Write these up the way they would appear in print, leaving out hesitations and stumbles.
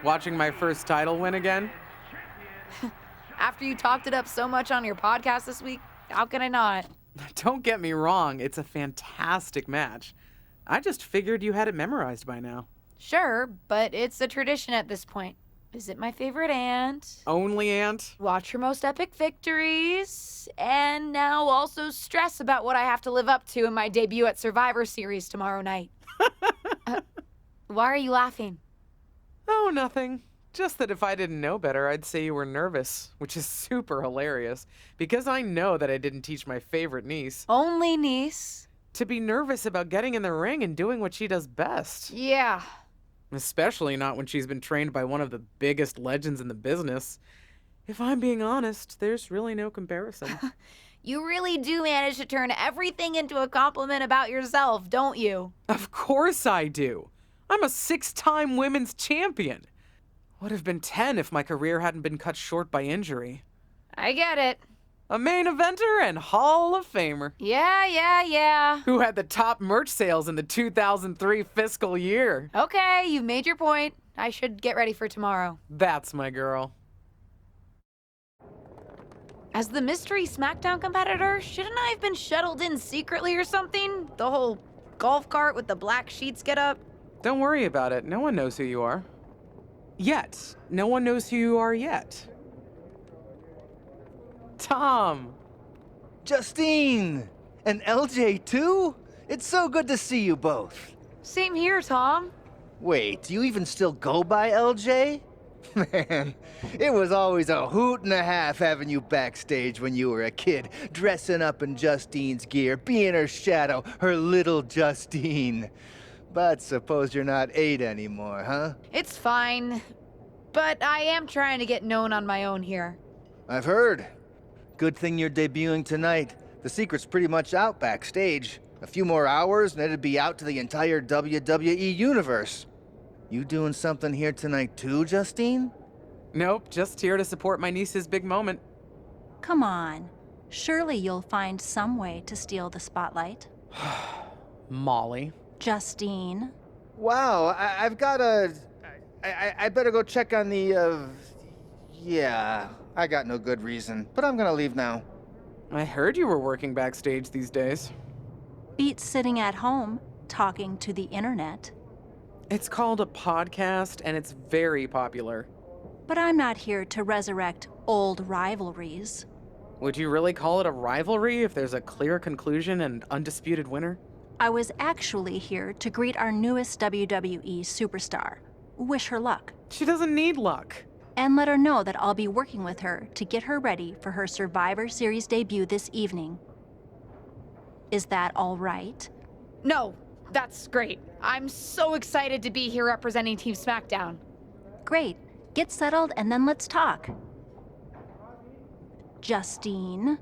Watching my first title win again? After you talked it up so much on your podcast this week, how can I not? Don't get me wrong, it's a fantastic match. I just figured you had it memorized by now. Sure, but it's a tradition at this point. Visit my favorite aunt. Only aunt? Watch her most epic victories. And now also stress about what I have to live up to in my debut at Survivor Series tomorrow night. Why are you laughing? Oh, nothing. Just that if I didn't know better, I'd say you were nervous, which is super hilarious, because I know that I didn't teach my favorite niece Only niece. to be nervous about getting in the ring and doing what she does best. Yeah. Especially not when she's been trained by one of the biggest legends in the business. If I'm being honest, there's really no comparison. You really do manage to turn everything into a compliment about yourself, don't you? Of course I do. I'm a 6-time women's champion. Would have been 10 if my career hadn't been cut short by injury. I get it. A main eventer and Hall of Famer. Yeah. Who had the top merch sales in the 2003 fiscal year. Okay, you've made your point. I should get ready for tomorrow. That's my girl. As the mystery SmackDown competitor, shouldn't I have been shuttled in secretly or something? The whole golf cart with the black sheets get up? Don't worry about it. No one knows who you are. Yet. No one knows who you are yet. Tom! Justine! And LJ too? It's so good to see you both. Same here, Tom. Wait, do you even still go by LJ? Man, it was always a hoot and a half having you backstage when you were a kid, dressing up in Justine's gear, being her shadow, her little Justine. But suppose you're not 8 anymore, huh? It's fine. But I am trying to get known on my own here. I've heard. Good thing you're debuting tonight. The secret's pretty much out backstage. A few more hours and it'd be out to the entire WWE universe. You doing something here tonight too, Justine? Nope, just here to support my niece's big moment. Come on. Surely you'll find some way to steal the spotlight. Molly. Justine. Wow, I've got a... I better go check on the, Yeah, I got no good reason, but I'm gonna leave now. I heard you were working backstage these days. Beats sitting at home, talking to the internet. It's called a podcast, and it's very popular. But I'm not here to resurrect old rivalries. Would you really call it a rivalry if there's a clear conclusion and undisputed winner? I was actually here to greet our newest WWE superstar, wish her luck, She doesn't need luck. and let her know that I'll be working with her to get her ready for her Survivor Series debut this evening. Is that all right? No, that's great. I'm so excited to be here representing Team SmackDown. Great. Get settled and then let's talk. Justine.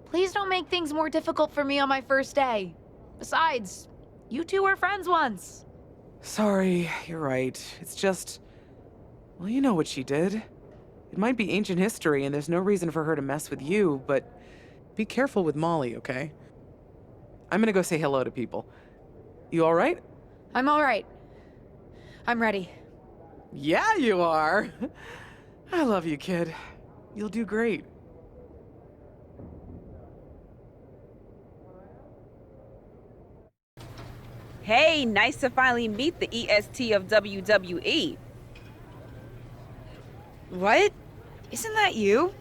Please don't make things more difficult for me on my first day. Besides, you two were friends once. Sorry, you're right. It's just... Well, you know what she did. It might be ancient history, and there's no reason for her to mess with you, but be careful with Molly, okay? I'm gonna go say hello to people. You alright? I'm all right. I'm ready. Yeah, you are! I love you, kid. You'll do great. Hey, nice to finally meet the EST of WWE. What? Isn't that you?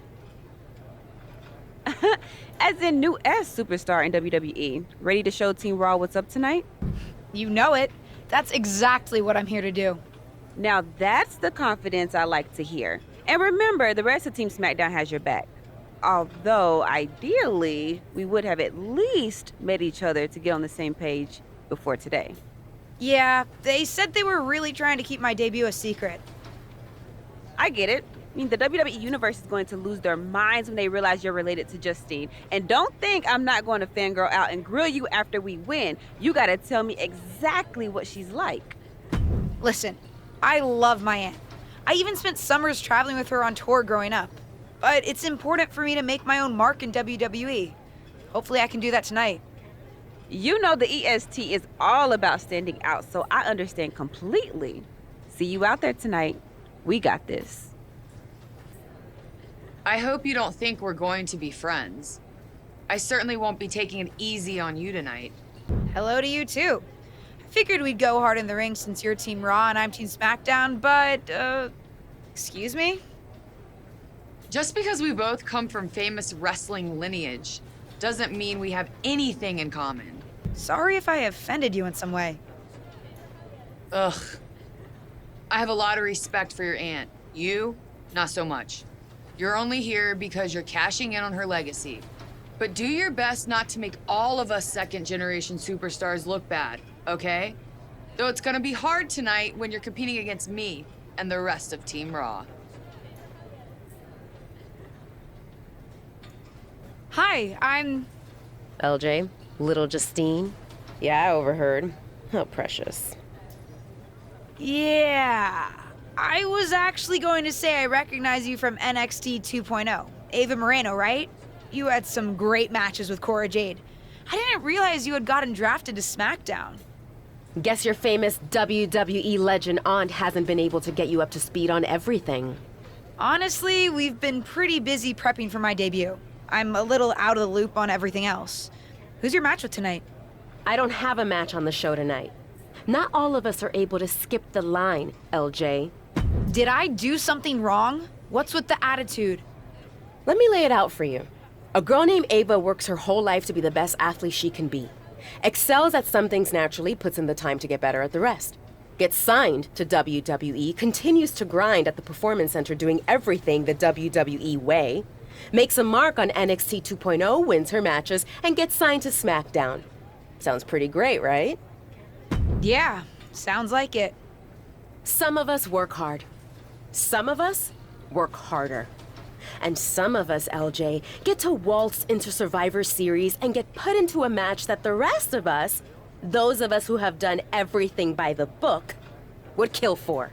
As in new S superstar in WWE. Ready to show Team Raw what's up tonight? You know it. That's exactly what I'm here to do. Now that's the confidence I like to hear. And remember, the rest of Team SmackDown has your back. Although, ideally, we would have at least met each other to get on the same page before today. Yeah, they said they were really trying to keep my debut a secret. I get it. I mean, the WWE Universe is going to lose their minds when they realize you're related to Justine. And don't think I'm not going to fangirl out and grill you after we win. You gotta tell me exactly what she's like. Listen, I love my aunt. I even spent summers traveling with her on tour growing up. But it's important for me to make my own mark in WWE. Hopefully I can do that tonight. You know the EST is all about standing out, so I understand completely. See you out there tonight. We got this. I hope you don't think we're going to be friends. I certainly won't be taking it easy on you tonight. Hello to you, too. I figured we'd go hard in the ring since you're Team Raw and I'm Team SmackDown, but, excuse me? Just because we both come from famous wrestling lineage doesn't mean we have anything in common. Sorry if I offended you in some way. Ugh. I have a lot of respect for your aunt. You, not so much. You're only here because you're cashing in on her legacy. But do your best not to make all of us second-generation superstars look bad, okay? Though it's gonna be hard tonight when you're competing against me and the rest of Team Raw. Hi, I'm... LJ, little Justine. Yeah, I overheard. How precious. Yeah. I was actually going to say I recognize you from NXT 2.0. Ava Moreno, right? You had some great matches with Cora Jade. I didn't realize you had gotten drafted to SmackDown. Guess your famous WWE legend aunt hasn't been able to get you up to speed on everything. Honestly, we've been pretty busy prepping for my debut. I'm a little out of the loop on everything else. Who's your match with tonight? I don't have a match on the show tonight. Not all of us are able to skip the line, LJ. Did I do something wrong? What's with the attitude? Let me lay it out for you. A girl named Ava works her whole life to be the best athlete she can be. Excels at some things naturally, puts in the time to get better at the rest. Gets signed to WWE, continues to grind at the Performance Center doing everything the WWE way. Makes a mark on NXT 2.0, wins her matches, and gets signed to SmackDown. Sounds pretty great, right? Yeah, sounds like it. Some of us work hard. Some of us work harder. And some of us, LJ, get to waltz into Survivor Series and get put into a match that the rest of us, those of us who have done everything by the book, would kill for.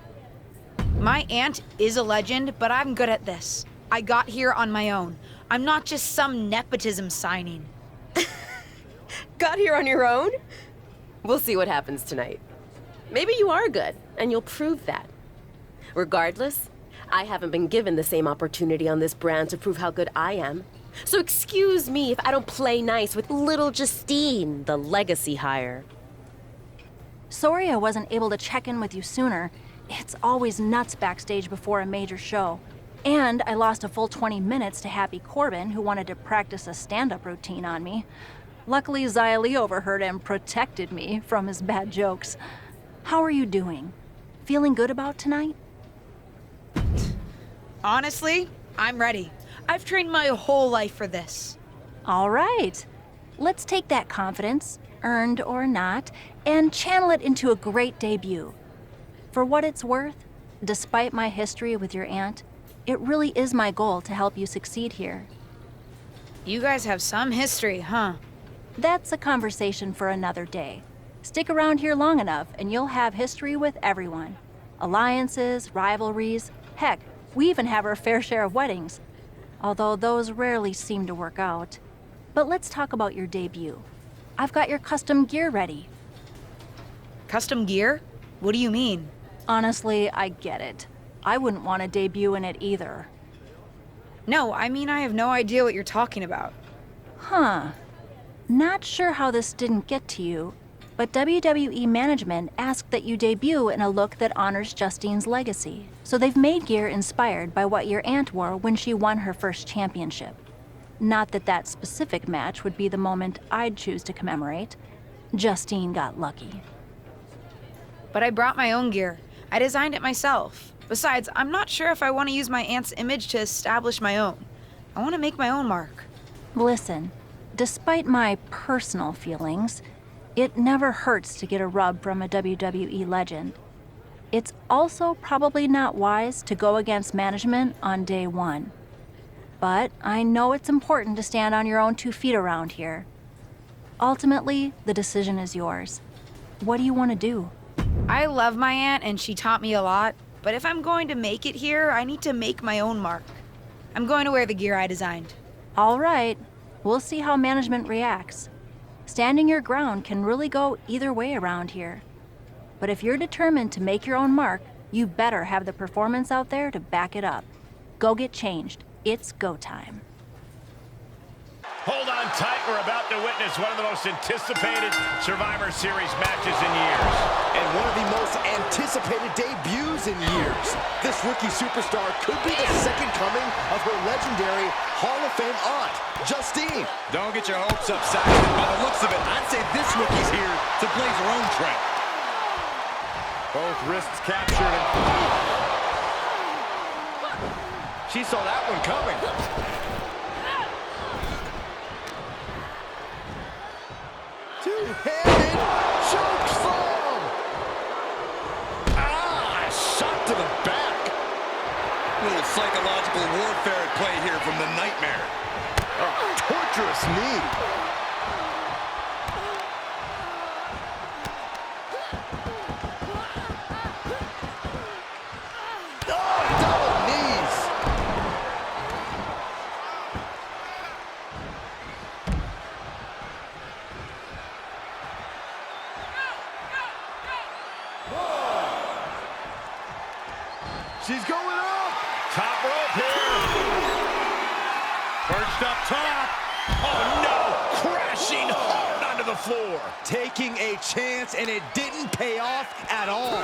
My aunt is a legend, but I'm good at this. I got here on my own. I'm not just some nepotism signing. Got here on your own? We'll see what happens tonight. Maybe you are good, and you'll prove that. Regardless, I haven't been given the same opportunity on this brand to prove how good I am. So excuse me if I don't play nice with little Justine, the legacy hire. Sorry I wasn't able to check in with you sooner. It's always nuts backstage before a major show. And I lost a full 20 minutes to Happy Corbin, who wanted to practice a stand-up routine on me. Luckily, Xia Li overheard and protected me from his bad jokes. How are you doing? Feeling good about tonight? Honestly, I'm ready. I've trained my whole life for this. All right. Let's take that confidence, earned or not, and channel it into a great debut. For what it's worth, despite my history with your aunt, it really is my goal to help you succeed here. You guys have some history, huh? That's a conversation for another day. Stick around here long enough and you'll have history with everyone. Alliances, rivalries, heck, we even have our fair share of weddings. Although those rarely seem to work out. But let's talk about your debut. I've got your custom gear ready. Custom gear? What do you mean? Honestly, I get it. I wouldn't want to debut in it either. No, I mean I have no idea what you're talking about. Huh. Not sure how this didn't get to you, but WWE management asked that you debut in a look that honors Justine's legacy. So they've made gear inspired by what your aunt wore when she won her first championship. Not that that specific match would be the moment I'd choose to commemorate. Justine got lucky. But I brought my own gear. I designed it myself. Besides, I'm not sure if I want to use my aunt's image to establish my own. I want to make my own mark. Listen, despite my personal feelings, it never hurts to get a rub from a WWE legend. It's also probably not wise to go against management on day one. But I know it's important to stand on your own 2 feet around here. Ultimately, the decision is yours. What do you want to do? I love my aunt and she taught me a lot, but if I'm going to make it here, I need to make my own mark. I'm going to wear the gear I designed. All right, we'll see how management reacts. Standing your ground can really go either way around here. But if you're determined to make your own mark, you better have the performance out there to back it up. Go get changed. It's go time. Hold on tight. We're about to witness one of the most anticipated Survivor Series matches in years. And one of the most anticipated debuts in years. This rookie superstar could be the second coming of her legendary Hall of Fame aunt, Justine. Don't get your hopes up, Saxton. By the looks of it, I'd say this rookie's here to blaze her own trail. Both wrists captured. She saw that one coming. Two-handed choke slam. Shot to the back. A little psychological warfare at play here from the Nightmare. Torturous knee. She's going up. Top rope here. Perched up top. Oh, no. Crashing hard onto the floor. Taking a chance, and it didn't pay off at all.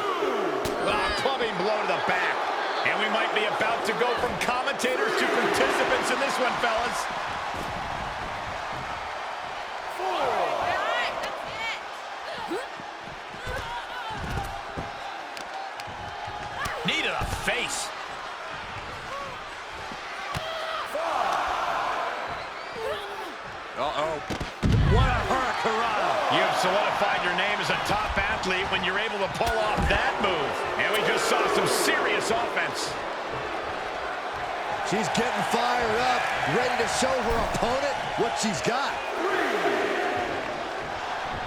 Clubbing blow to the back. And we might be about to go from commentators to participants in this one, fellas. Knee to the face. Uh-oh. What a hurricanrana. You've solidified your name as a top athlete when you're able to pull off that move. And we just saw some serious offense. She's getting fired up, ready to show her opponent what she's got.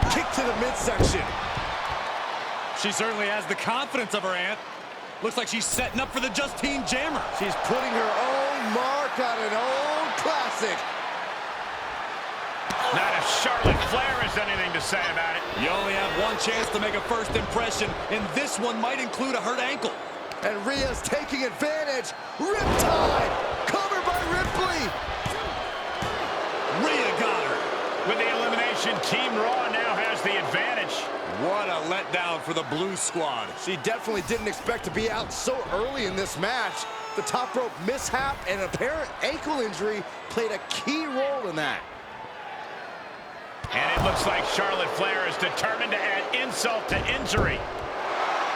Kick to the midsection. She certainly has the confidence of her aunt. Looks like she's setting up for the Justine Jammer. She's putting her own mark on an old classic. Not if Charlotte Flair has anything to say about it. You only have one chance to make a first impression, and this one might include a hurt ankle. And Rhea's taking advantage. Riptide! Covered by Ripley! Rhea got her. With the elimination, Team Raw now has the advantage. What a letdown for the Blue Squad. She definitely didn't expect to be out so early in this match. The top rope mishap and apparent ankle injury played a key role in that. And it looks like Charlotte Flair is determined to add insult to injury.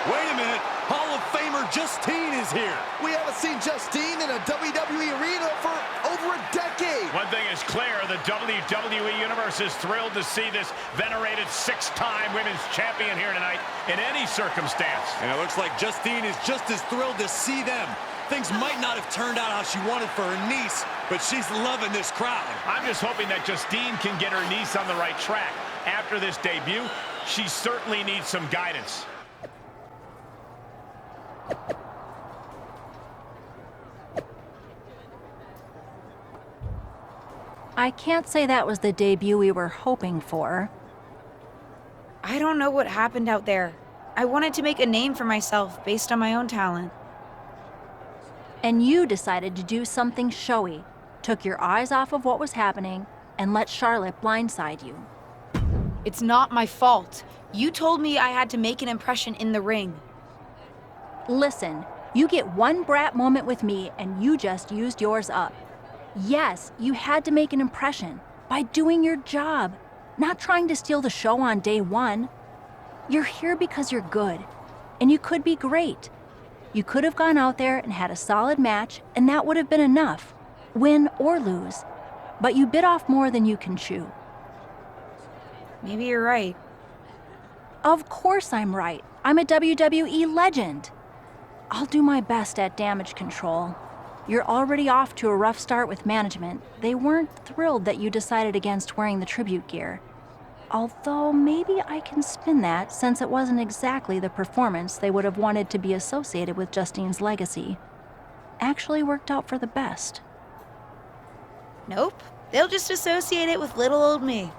Wait a minute. Hall of Famer Justine is here. We haven't seen Justine in a WWE arena for over a decade. One thing is clear, the WWE Universe is thrilled to see this venerated six-time women's champion here tonight in any circumstance. And it looks like Justine is just as thrilled to see them. Things might not have turned out how she wanted for her niece, but she's loving this crowd. I'm just hoping that Justine can get her niece on the right track. After this debut, she certainly needs some guidance. I can't say that was the debut we were hoping for. I don't know what happened out there. I wanted to make a name for myself based on my own talent. And you decided to do something showy, took your eyes off of what was happening, and let Charlotte blindside you. It's not my fault. You told me I had to make an impression in the ring. Listen, you get one brat moment with me and you just used yours up. Yes, you had to make an impression by doing your job, not trying to steal the show on day one. You're here because you're good, and you could be great. You could have gone out there and had a solid match, and that would have been enough, win or lose. But you bit off more than you can chew. Maybe you're right. Of course I'm right. I'm a WWE legend. I'll do my best at damage control. You're already off to a rough start with management. They weren't thrilled that you decided against wearing the tribute gear. Although maybe I can spin that, since it wasn't exactly the performance they would have wanted to be associated with Justine's legacy. Actually worked out for the best. Nope. They'll just associate it with little old me.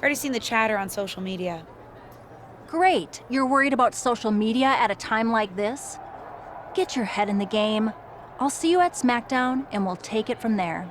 Already seen the chatter on social media. Great, you're worried about social media at a time like this? Get your head in the game. I'll see you at SmackDown, and we'll take it from there.